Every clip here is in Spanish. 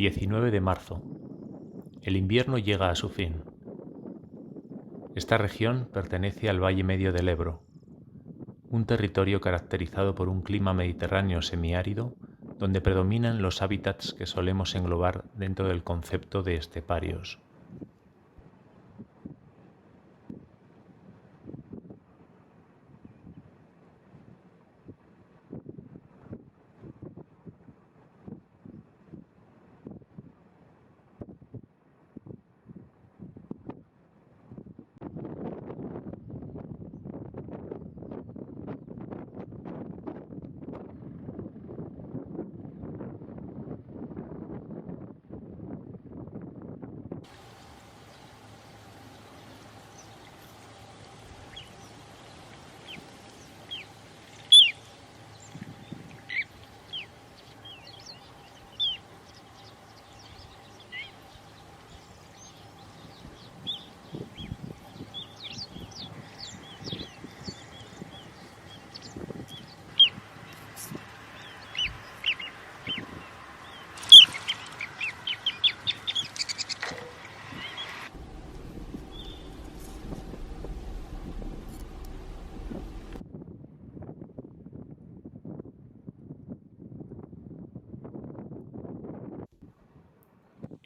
19 de marzo. El invierno llega a su fin. Esta región pertenece al Valle Medio del Ebro, un territorio caracterizado por un clima mediterráneo semiárido donde predominan los hábitats que solemos englobar dentro del concepto de esteparios.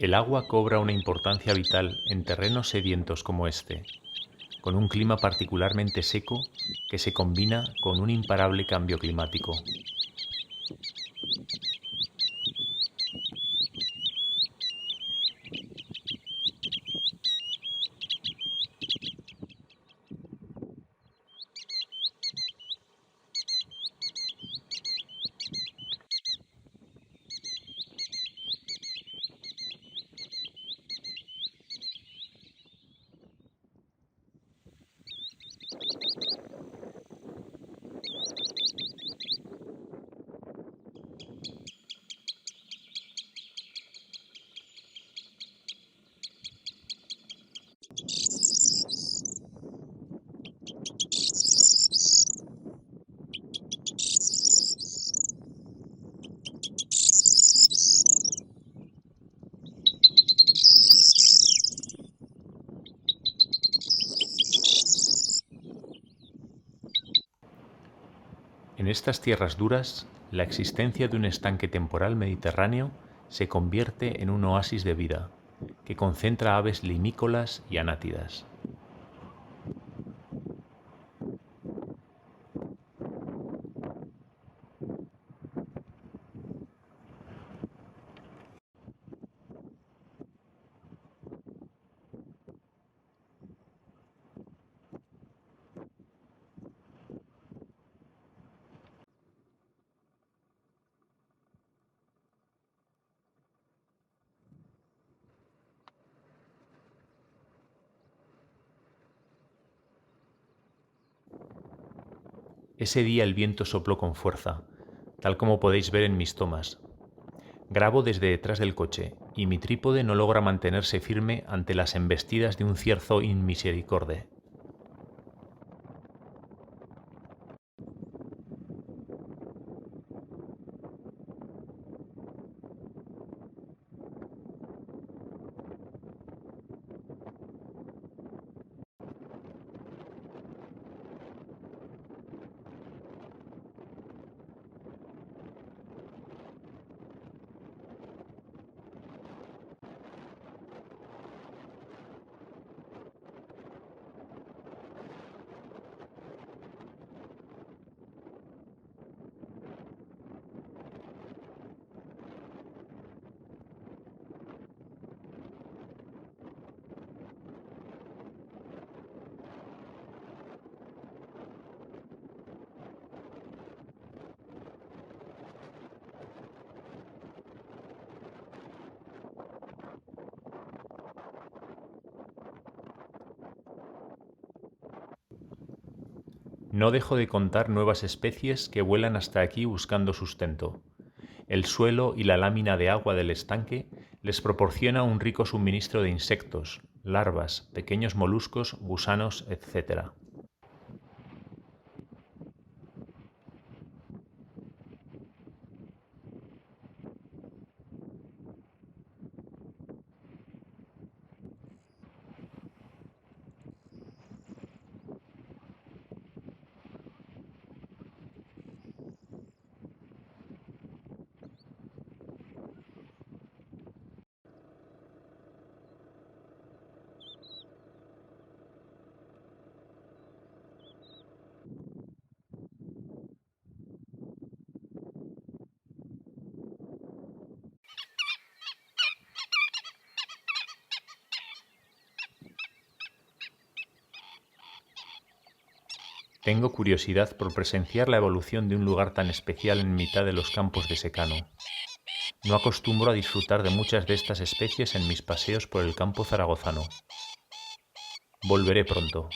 El agua cobra una importancia vital en terrenos sedientos como este, con un clima particularmente seco que se combina con un imparable cambio climático. En estas tierras duras, la existencia de un estanque temporal mediterráneo se convierte en un oasis de vida, que concentra aves limícolas y anátidas. Ese día el viento sopló con fuerza, tal como podéis ver en mis tomas. Grabo desde detrás del coche, y mi trípode no logra mantenerse firme ante las embestidas de un cierzo inmisericorde. No dejo de contar nuevas especies que vuelan hasta aquí buscando sustento. El suelo y la lámina de agua del estanque les proporciona un rico suministro de insectos, larvas, pequeños moluscos, gusanos, etc. Tengo curiosidad por presenciar la evolución de un lugar tan especial en mitad de los campos de secano. No acostumbro a disfrutar de muchas de estas especies en mis paseos por el campo zaragozano. Volveré pronto.